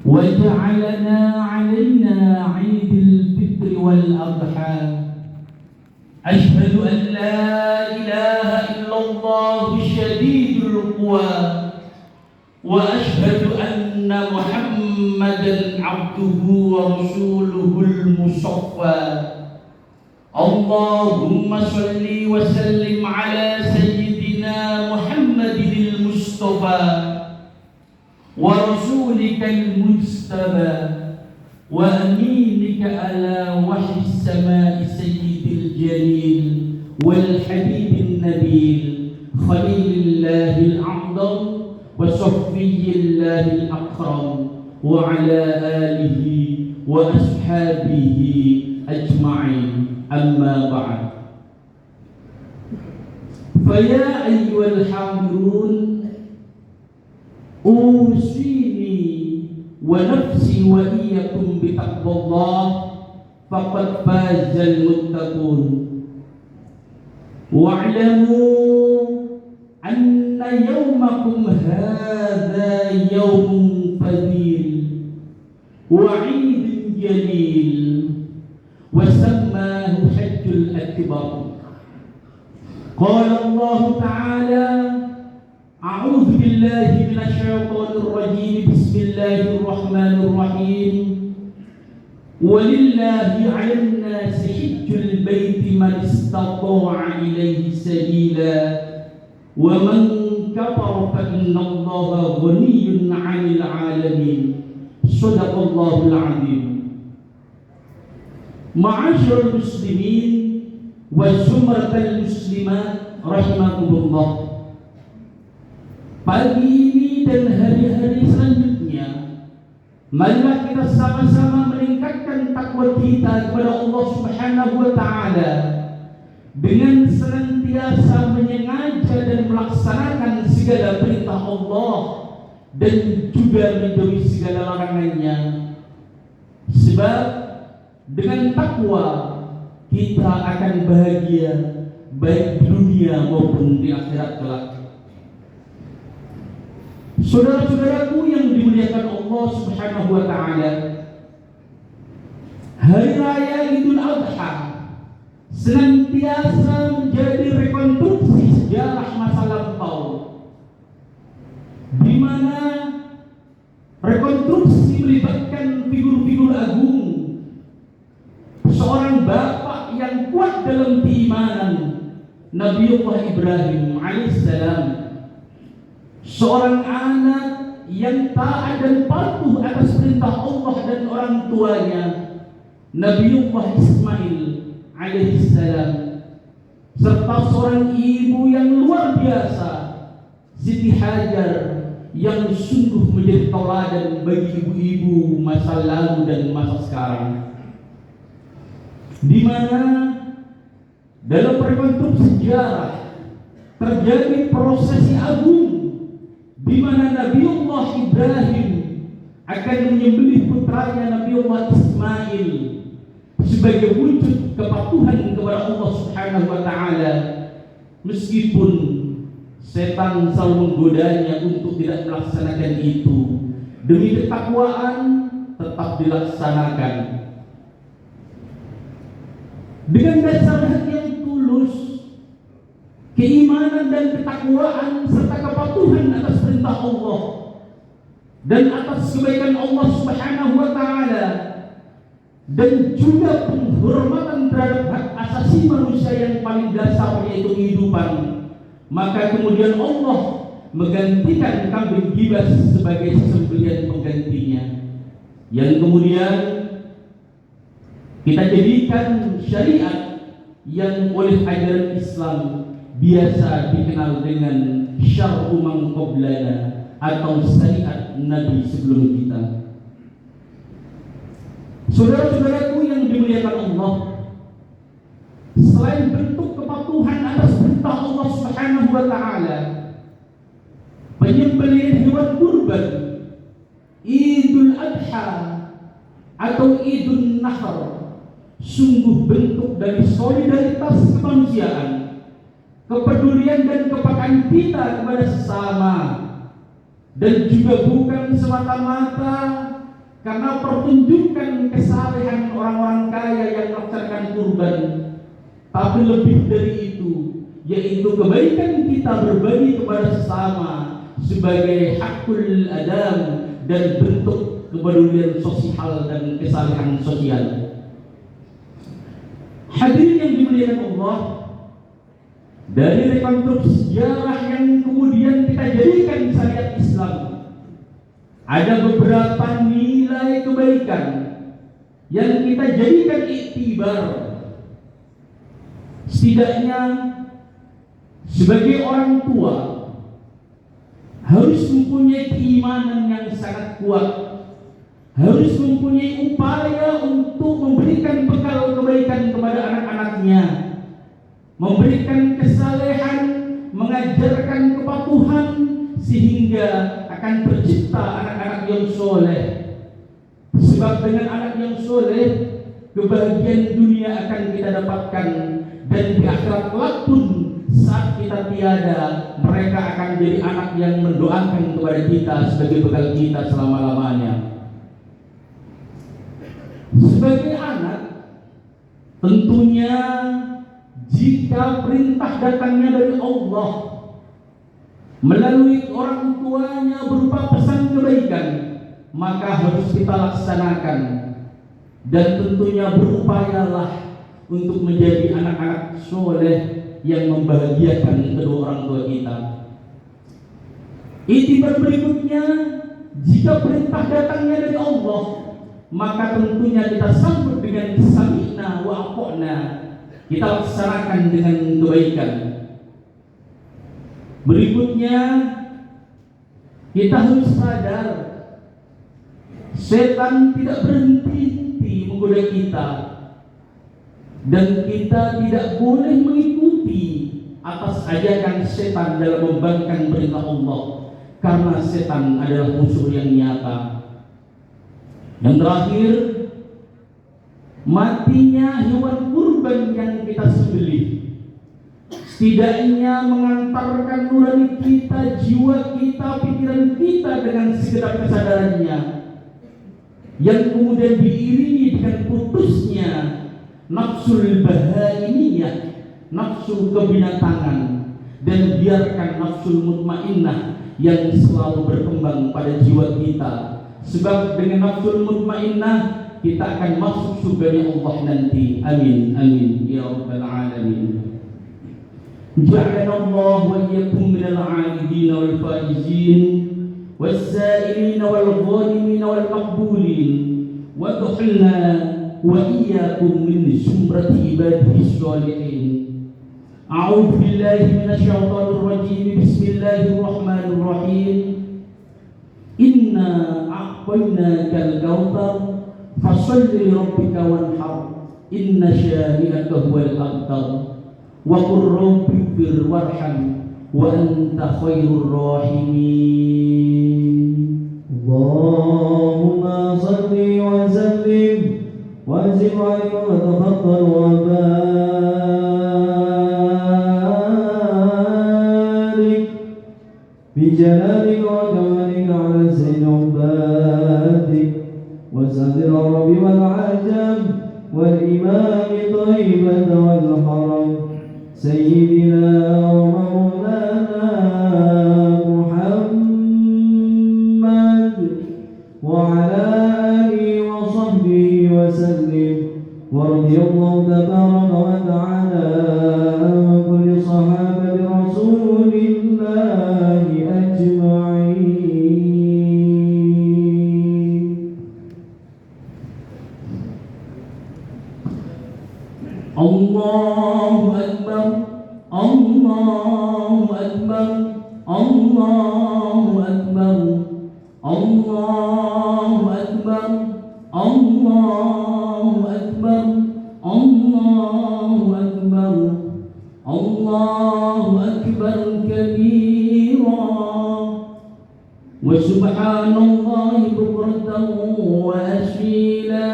وجعلنا علينا عيد الفطر والأضحى. أشهد أن لا إله إلا الله الشديد القوى، وأشهد أن محمدا عبده ورسوله المصطفى. اللهم صل وسلم على سيدنا محمد المصطفى ورسولك المجتبى وأمينك على وحي السماء سيد الجليل والحبيب النبيل خليل الله الأعظم وصفي الله الأكرم وعلى آله وأصحابه أجمعين. أما بعد، فيا أيها الحاضرون، أوصيني ونفسي وإياكم بتقوى الله، فقد فاز المتقون. واعلموا أن يومكم هذا يوم فضيل وعيد جليل، وسماه حج الأكبر. قال الله تعالى: أعوذ بالله من الشيطان الرجيم، بسم الله الرحمن الرحيم. ولله على الناس حج البيت من استطاع إليه سبيلا ومن كفر فإن الله غني عن العالمين. صدق الله العظيم. Ma'asyiral muslimin wa zumratal muslimat rahimakumullah. Pagi ini dan hari-hari selanjutnya, marilah kita sama-sama meningkatkan takwa kita kepada Allah Subhanahu wa taala dengan senantiasa menyengaja dan melaksanakan segala perintah Allah dan juga menjauhi segala larangannya. Sebab dengan takwa kita akan bahagia baik di dunia maupun di akhirat kelak. Saudara-saudaraku yang dimuliakan Allah Subhanahu wa taala, Hari Raya Idul Adha senantiasa menjadi rekonstruksi sejarah masa lampau, di mana rekonstruksi melibatkan figur-figur agung. Seorang bapak yang kuat dalam keimanan, Nabiullah Ibrahim alaihissalam. Seorang anak yang taat dan patuh atas perintah Allah dan orang tuanya, Nabiullah Ismail alaihissalam. Serta seorang ibu yang luar biasa, Siti Hajar, yang sungguh menjadi tauladan bagi ibu-ibu masa lalu dan masa sekarang, di mana dalam rekonstruksi sejarah terjadi prosesi agung di mana Nabiullah Ibrahim akan menyembelih putranya Nabiullah Ismail sebagai wujud kepatuhan kepada Allah Subhanahu wa taala, meskipun setan selalu menggodanya untuk tidak melaksanakan itu. Demi ketakwaan tetap dilaksanakan. Dengan dasar hati yang tulus, keimanan dan ketakwaan serta kepatuhan atas perintah Allah dan atas kebaikan Allah Subhanahu wa taala, dan juga penghormatan terhadap hak asasi manusia yang paling dasar, yaitu kehidupan, maka kemudian Allah menggantikan kambing gibas sebagai sembelihan penggantinya, yang kemudian kita jadikan syariat yang oleh ajaran Islam biasa dikenal dengan syar'u man qablana atau syariat Nabi sebelum kita. Saudara-saudaraku yang dimuliakan Allah, selain bentuk kepatuhan atas perintah Allah Subhanahu wa taala, penyembelihan hewan kurban, Idul Adha atau Idul Nahr, sungguh bentuk dari solidaritas kemanusiaan, kepedulian dan kepekaan kita kepada sesama, dan juga bukan semata-mata karena pertunjukan kesalehan orang-orang kaya yang melaksanakan kurban, tapi lebih dari itu, yaitu kebaikan kita berbagi kepada sesama sebagai hakul adam dan bentuk kepedulian sosial dan kesalehan sosial. Hadirin yang dimuliakan Allah, dari rekonstruksi sejarah yang kemudian kita jadikan syariat Islam, ada beberapa nilai kebaikan yang kita jadikan iktibar. Setidaknya sebagai orang tua harus mempunyai keimanan yang sangat kuat, harus mempunyai upaya untuk memberikan bekal kebaikan kepada anak-anaknya, memberikan kesalehan, mengajarkan kepatuhan, sehingga akan tercipta anak-anak yang soleh. Sebab dengan anak yang soleh, kebahagiaan dunia akan kita dapatkan, dan di akhirat kelak pun saat kita tiada, mereka akan jadi anak yang mendoakan kepada kita sebagai bekal kita selama-lamanya. Sebagai anak, tentunya jika perintah datangnya dari Allah melalui orang tuanya berupa pesan kebaikan, maka harus kita laksanakan, dan tentunya berupayalah untuk menjadi anak-anak soleh yang membahagiakan kedua orang tua kita. Iktibar berikutnya, jika perintah datangnya dari Allah, maka tentunya kita sambut dengan sami'na wa ata'na, kita laksanakan dengan kebaikan. Berikutnya, kita harus sadar setan tidak berhenti menggoda kita, dan kita tidak boleh mengikuti atas ajakan setan dalam membangkang perintah Allah, karena setan adalah musuh yang nyata. Yang terakhir, matinya hewan kurban yang kita sembelih setidaknya mengantarkan nurani kita, jiwa kita, pikiran kita dengan segenap kesadarannya, yang kemudian diiringi dengan putusnya nafsul bahaimiyah, nafsu kebinatangan, dan biarkan nafsul mutmainnah yang selalu berkembang pada jiwa kita. Sebab dengan nafsul mutmainnah kita akan masuk surganya Allah nanti. Amin, amin ya rabbal alamin. Ja'alana Allah wa iyyakum minal 'abidin wal faizin was-sa'ilin wal ghanimin wal maqbulin wa adkhilna wa iyyakum min zumrati ibadihi sholihin. A'udzu billahi minasy syaithanir rajim. Bismillahirrahmanirrahim. Inna a'tainakal kautsar fasholli li rabbika wanhar inna syani'aka huwal abtar wa qur rabbighfir warham wa anta khairur rahimin. Allahumma salli wa sallim wa zid wa tafaddal wa barik bi jalalika wa jamalika ala sayyidil ubadik wa sadir al-rabi wal ajam wal imam tayyibah wal haram sayyidina wa maulana Muhammad wa ala alihi wa sahbihi wa sallim wa radiyallahu tabaraka wa ta'ala an kulli sahabati rasulillahi ajma'in. Allahu Akbar, Allahu Akbar, Allahu Akbar, Allahu Akbar, Allahu Akbar, Allahu Akbar, Allahu Akbar kabira wa subhanallahi bukratan wa asila.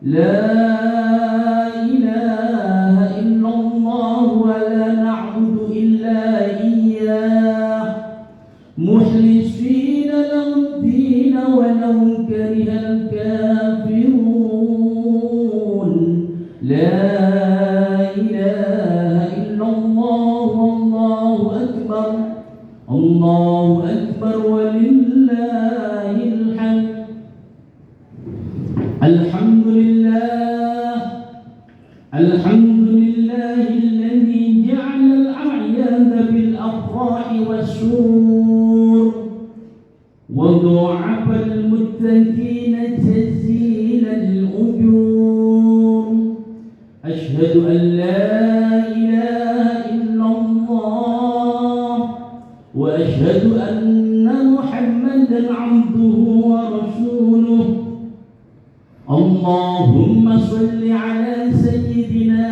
La ولو كره الكافرون لا إله إلا الله والله أكبر الله أكبر ولله الحمد الحمد لله الذي جعل الأعياد بالأفراح والسرور وضاعف المتقين تسهيل الأجور أشهد أن لا إله إلا الله وأشهد أن محمدا عبده ورسوله اللهم صل على سيدنا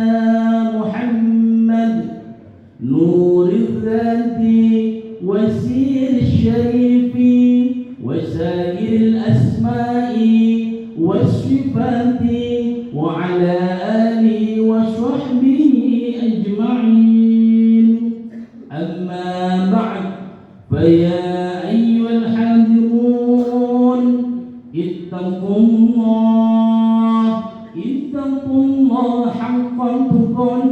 محمد نور الذات وسير الشريف وسائر الأسماء والصفات وعلى آله وصحبه أجمعين أما بعد فيا أيها الحاضرون اتقوا الله حق تقاته